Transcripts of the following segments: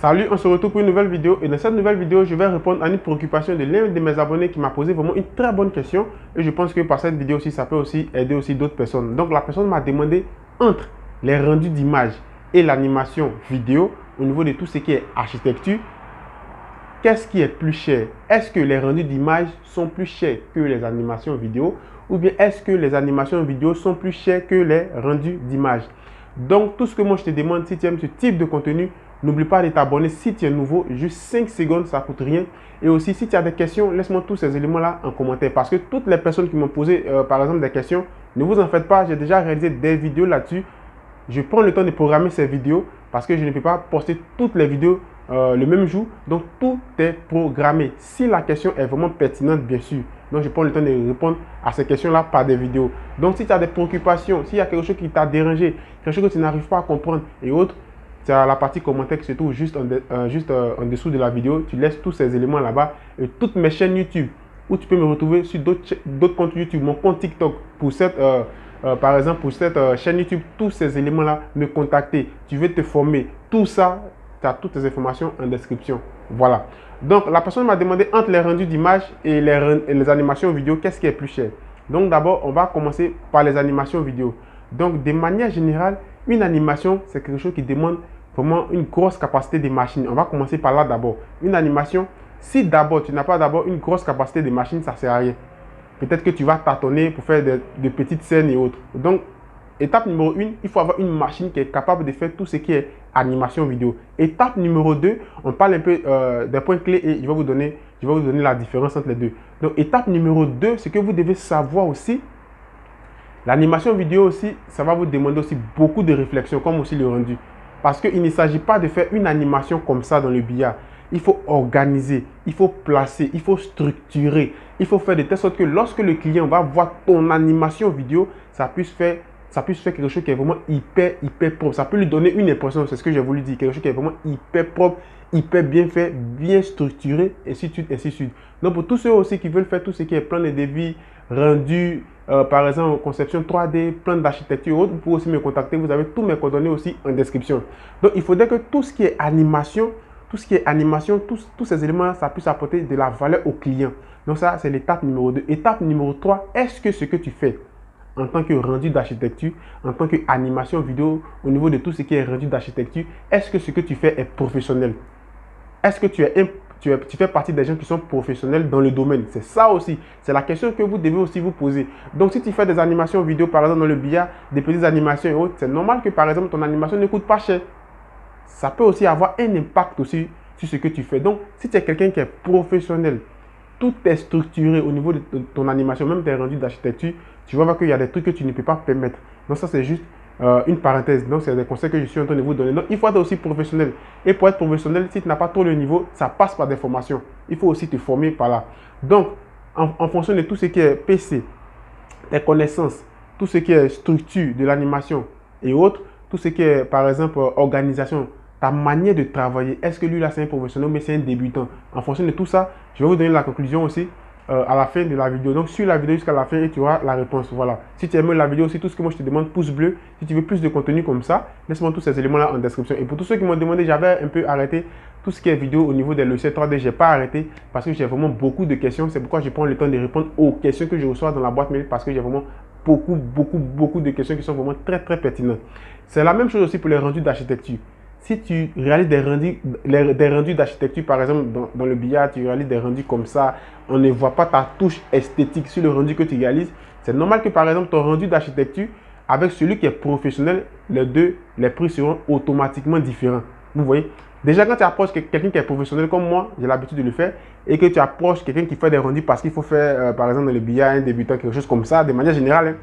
Salut, on se retrouve pour une nouvelle vidéo et dans cette nouvelle vidéo, je vais répondre à une préoccupation de l'un de mes abonnés qui m'a posé vraiment une très bonne question et je pense que par cette vidéo aussi, ça peut aussi aider aussi d'autres personnes. Donc la personne m'a demandé entre les rendus d'images et l'animation vidéo au niveau de tout ce qui est architecture, qu'est-ce qui est plus cher? Est-ce que les rendus d'images sont plus chers que les animations vidéo ou bien est-ce que les animations vidéo sont plus chères que les rendus d'images? Donc tout ce que moi je te demande, si tu aimes ce type de contenu, n'oublie pas de t'abonner si tu es nouveau, juste 5 secondes, ça ne coûte rien. Et aussi, si tu as des questions, laisse-moi tous ces éléments-là en commentaire. Parce que toutes les personnes qui m'ont posé, par exemple, des questions, ne vous en faites pas, j'ai déjà réalisé des vidéos là-dessus. Je prends le temps de programmer ces vidéos parce que je ne peux pas poster toutes les vidéos le même jour. Donc, tout est programmé. Si la question est vraiment pertinente, bien sûr. Donc, je prends le temps de répondre à ces questions-là par des vidéos. Donc, si tu as des préoccupations, s'il y a quelque chose qui t'a dérangé, quelque chose que tu n'arrives pas à comprendre et autres, tu as la partie commentaire qui se trouve juste en dessous de la vidéo. Tu laisses tous ces éléments là-bas et toutes mes chaînes YouTube où tu peux me retrouver sur d'autres comptes YouTube, mon compte TikTok pour cette, par exemple pour cette chaîne YouTube, tous ces éléments-là, me contacter. Tu veux te former, tout ça, tu as toutes les informations en description. Voilà. Donc la personne m'a demandé entre les rendus d'images et les animations vidéo, qu'est-ce qui est plus cher? Donc d'abord, on va commencer par les animations vidéo. Donc de manière générale, une animation, c'est quelque chose qui demande vraiment une grosse capacité de machine. On va commencer par là d'abord. Une animation, si d'abord tu n'as pas d'abord une grosse capacité de machine, ça ne sert à rien. Peut-être que tu vas tâtonner pour faire de petites scènes et autres. Donc, étape numéro 1, il faut avoir une machine qui est capable de faire tout ce qui est animation vidéo. Étape numéro 2, on parle un peu des points clés et je vais vous donner la différence entre les deux. Donc, étape numéro 2, c'est que vous devez savoir aussi, l'animation vidéo aussi, ça va vous demander aussi beaucoup de réflexion, comme aussi le rendu. Parce qu'il ne s'agit pas de faire une animation comme ça dans le billard. Il faut organiser, il faut placer, il faut structurer. Il faut faire de telle sorte que lorsque le client va voir ton animation vidéo, ça puisse faire quelque chose qui est vraiment hyper propre. Ça peut lui donner une impression, c'est ce que j'ai voulu dire, quelque chose qui est vraiment hyper propre, hyper bien fait, bien structuré, et ainsi de suite, ainsi de suite. Donc pour tous ceux aussi qui veulent faire tout ce qui est plan de devis, rendu, par exemple conception 3D, plan d'architecture, vous pouvez aussi me contacter. Vous avez tous mes coordonnées aussi en description. Donc il faudrait que tout ce qui est animation, tous ces éléments, ça puisse apporter de la valeur au client. Donc ça, c'est l'étape numéro 2. Étape numéro 3, est-ce que ce que tu fais en tant que rendu d'architecture, en tant qu'animation vidéo, au niveau de tout ce qui est rendu d'architecture, est-ce que ce que tu fais est professionnel? Est-ce que tu fais partie des gens qui sont professionnels dans le domaine? C'est ça aussi. C'est la question que vous devez aussi vous poser. Donc, si tu fais des animations vidéo, par exemple, dans le billard, des petites animations et autres, c'est normal que, par exemple, ton animation ne coûte pas cher. Ça peut aussi avoir un impact aussi sur ce que tu fais. Donc, si tu es quelqu'un qui est professionnel, tout est structuré au niveau de ton animation, même tes rendus d'architecture, tu vas voir qu'il y a des trucs que tu ne peux pas permettre. Donc, ça, c'est juste une parenthèse. Donc, c'est des conseils que je suis en train de vous donner. Donc, il faut être aussi professionnel. Et pour être professionnel, si tu n'as pas trop le niveau, ça passe par des formations. Il faut aussi te former par là. Donc, en fonction de tout ce qui est PC, tes connaissances, tout ce qui est structure de l'animation et autres, tout ce qui est, par exemple, organisation, ta manière de travailler, est-ce que lui là c'est un professionnel mais c'est un débutant? En fonction de tout ça, je vais vous donner la conclusion aussi à la fin de la vidéo. Donc suis la vidéo jusqu'à la fin et tu auras la réponse. Voilà. Si tu aimes la vidéo aussi, tout ce que moi je te demande, pouce bleu. Si tu veux plus de contenu comme ça, laisse-moi tous ces éléments là en description. Et pour tous ceux qui m'ont demandé, j'avais un peu arrêté tout ce qui est vidéo au niveau des logiciels 3D. Je n'ai pas arrêté parce que j'ai vraiment beaucoup de questions. C'est pourquoi je prends le temps de répondre aux questions que je reçois dans la boîte mail parce que j'ai vraiment beaucoup de questions qui sont vraiment très pertinentes. C'est la même chose aussi pour les rendus d'architecture. Si tu réalises des rendus d'architecture, par exemple, dans le billard, tu réalises des rendus comme ça, on ne voit pas ta touche esthétique sur le rendu que tu réalises. C'est normal que, par exemple, ton rendu d'architecture, avec celui qui est professionnel, les prix seront automatiquement différents. Vous voyez? Déjà, quand tu approches quelqu'un qui est professionnel comme moi, j'ai l'habitude de le faire, et que tu approches quelqu'un qui fait des rendus parce qu'il faut faire, par exemple, dans le billard, un débutant, quelque chose comme ça, de manière générale, hein,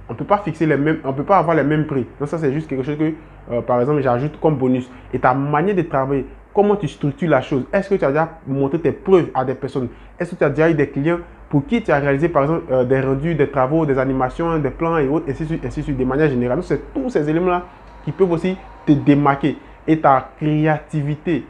on ne peut pas fixer on peut pas avoir les mêmes prix. Donc ça, c'est juste quelque chose que, par exemple, j'ajoute comme bonus. Et ta manière de travailler, comment tu structures la chose. Est-ce que tu as déjà montré tes preuves à des personnes? Est-ce que tu as déjà eu des clients pour qui tu as réalisé, par exemple, des rendus, des travaux, des animations, des plans et autres, ainsi de suite, de manière générale. Donc, c'est tous ces éléments-là qui peuvent aussi te démarquer. Et ta créativité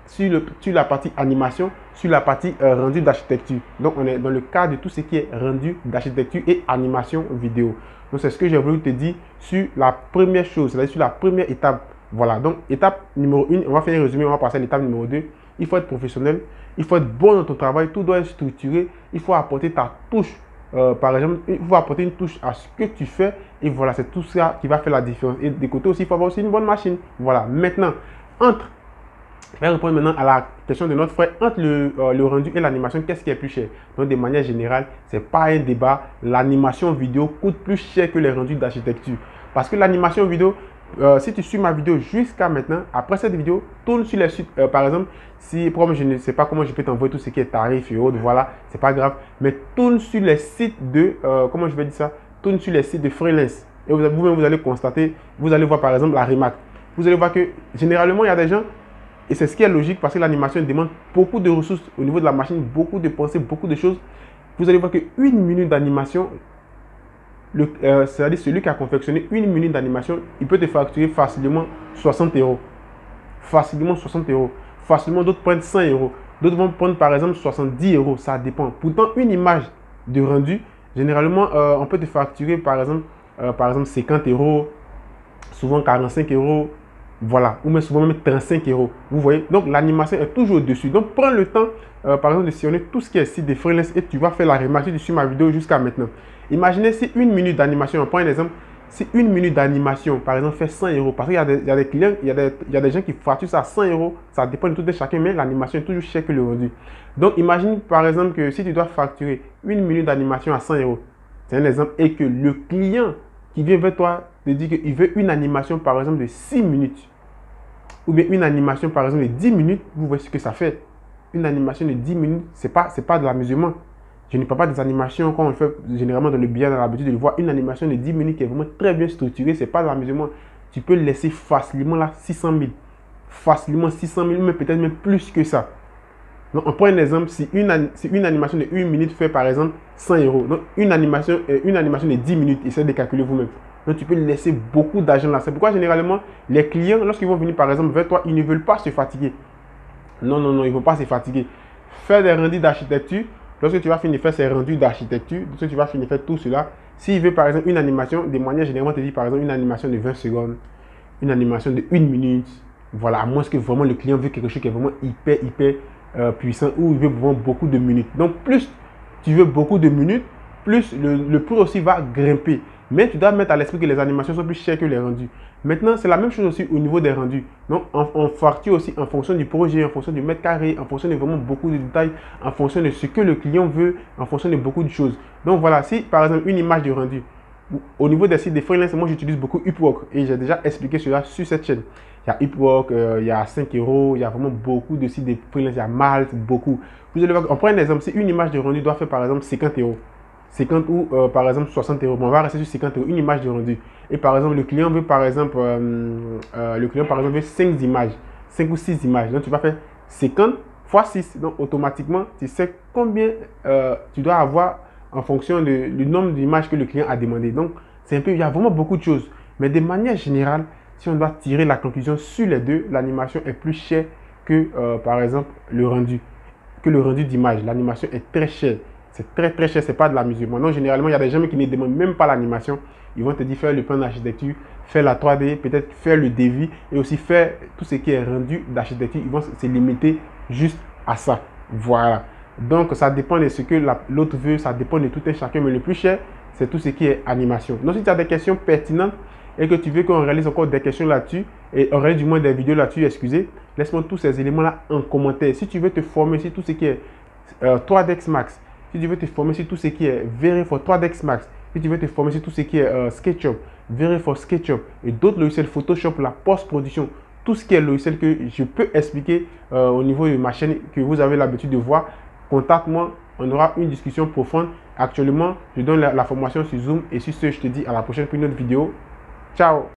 sur la partie animation, sur la partie rendu d'architecture. Donc, on est dans le cadre de tout ce qui est rendu d'architecture et animation vidéo. Donc, c'est ce que j'ai voulu te dire sur la première chose, c'est-à-dire sur la première étape Voilà, donc étape numéro 1, on va faire un résumé, on va passer à l'étape numéro 2. Il faut être professionnel, il faut être bon dans ton travail, tout doit être structuré, il faut apporter ta touche. Par exemple, il faut apporter une touche à ce que tu fais et voilà, c'est tout ça qui va faire la différence. Et des côtés aussi, il faut avoir aussi une bonne machine. Voilà, maintenant, je vais répondre maintenant à la question de notre frère. Entre le rendu et l'animation, qu'est-ce qui est plus cher? Donc, de manière générale, ce n'est pas un débat. L'animation vidéo coûte plus cher que les rendus d'architecture. Parce que l'animation vidéo, si tu suis ma vidéo jusqu'à maintenant, après cette vidéo, tourne sur les sites. Par exemple, si je ne sais pas comment je peux t'envoyer tout ce qui est tarif et autres, voilà, c'est pas grave. Mais tourne sur les sites de, comment je vais dire ça? Tourne sur les sites de freelance. Et vous-même, vous allez constater, vous allez voir par exemple la Rimac. Vous allez voir que généralement, il y a des gens. Et c'est ce qui est logique parce que l'animation demande beaucoup de ressources au niveau de la machine, beaucoup de pensées, beaucoup de choses. Vous allez voir qu'une minute d'animation, c'est-à-dire celui qui a confectionné une minute d'animation, il peut te facturer facilement 60 euros. Facilement 60 euros. Facilement, d'autres prennent 100 euros. D'autres vont prendre par exemple 70 euros. Ça dépend. Pourtant, une image de rendu, généralement, on peut te facturer par exemple 50 euros, souvent 45 euros. Voilà, ou même souvent même 35 euros. Vous voyez, donc l'animation est toujours au-dessus. Donc prends le temps, par exemple, de sillonner tout ce qui est site de freelance et tu vas faire la remarque sur ma vidéo jusqu'à maintenant. Imaginez si une minute d'animation, on prend un exemple, si une minute d'animation, par exemple, fait 100 euros, parce qu'il y a des clients, il y a des gens qui facturent ça à 100 euros, ça dépend de tout de chacun, mais l'animation est toujours chère que le rendu. Donc imagine par exemple que si tu dois facturer une minute d'animation à 100 euros, c'est un exemple, et que le client qui vient vers toi te dit qu'il veut une animation par exemple de 6 minutes, ou bien une animation par exemple de 10 minutes, vous voyez ce que ça fait. Une animation de 10 minutes, ce n'est pas de l'amusement. Je ne parle pas des animations comme on fait généralement dans le billet, dans l'habitude de le voir. Une animation de 10 minutes qui est vraiment très bien structurée, ce n'est pas de l'amusement. Tu peux laisser facilement là 600 000. Facilement 600 000, mais peut-être même plus que ça. Donc on prend un exemple, si une animation de 1 minute fait par exemple 100 euros, donc une animation de 10 minutes, essayez de calculer vous-même. Donc tu peux laisser beaucoup d'argent là. C'est pourquoi généralement les clients, lorsqu'ils vont venir par exemple vers toi, ils ne veulent pas se fatiguer. Non, ils ne vont pas se fatiguer. Faire des rendus d'architecture, lorsque tu vas finir de faire ces rendus d'architecture, lorsque tu vas finir de faire tout cela, s'il veut par exemple une animation, de manière générale, on te dit par exemple une animation de 20 secondes, une animation de 1 minute, voilà, à moins que vraiment le client veut quelque chose qui est vraiment hyper puissant ou il veut vraiment beaucoup de minutes. Donc plus tu veux beaucoup de minutes, plus le prix aussi va grimper. Mais tu dois mettre à l'esprit que les animations sont plus chères que les rendus. Maintenant, c'est la même chose aussi au niveau des rendus. Donc, on facture aussi en fonction du projet, en fonction du mètre carré, en fonction de vraiment beaucoup de détails, en fonction de ce que le client veut, en fonction de beaucoup de choses. Donc, voilà, si par exemple une image de rendu, au niveau des sites de freelance, moi j'utilise beaucoup Upwork et j'ai déjà expliqué cela sur cette chaîne. Il y a Upwork, il y a 5 euros, il y a vraiment beaucoup de sites de freelance, il y a Malte, beaucoup. Vous allez voir, on prend un exemple, si une image de rendu doit faire par exemple 50 euros. 50 ou par exemple 60 euros. Bon, on va rester sur 50 euros, une image de rendu. Et par exemple, le client veut par exemple, veut 5 images, 5 ou 6 images. Donc tu vas faire 50 fois 6. Donc automatiquement, tu sais combien tu dois avoir en fonction du nombre d'images que le client a demandé. Donc c'est un peu, il y a vraiment beaucoup de choses. Mais de manière générale, si on doit tirer la conclusion sur les deux, l'animation est plus chère que par exemple le rendu d'image. L'animation est très chère. C'est très cher, c'est pas de l'amusement. Non, généralement, il y a des gens qui ne demandent même pas l'animation. Ils vont te dire faire le plan d'architecture, faire la 3D, peut-être faire le devis et aussi faire tout ce qui est rendu d'architecture. Ils vont se limiter juste à ça. Voilà. Donc, ça dépend de ce que l'autre veut, ça dépend de tout un chacun. Mais le plus cher, c'est tout ce qui est animation. Donc, si tu as des questions pertinentes et que tu veux qu'on réalise encore des questions là-dessus, et on réalise du moins des vidéos là-dessus, excusez, laisse-moi tous ces éléments-là en commentaire. Si tu veux te former sur tout ce qui est 3ds Max, si tu veux te former sur tout ce qui est Verifor 3ds Max, si tu veux te former sur tout ce qui est SketchUp, Verifor SketchUp et d'autres logiciels Photoshop, la post-production, tout ce qui est logiciel que je peux expliquer au niveau de ma chaîne que vous avez l'habitude de voir, contacte-moi, on aura une discussion profonde. Actuellement, je donne la formation sur Zoom et sur ce, je te dis à la prochaine pour une autre vidéo. Ciao!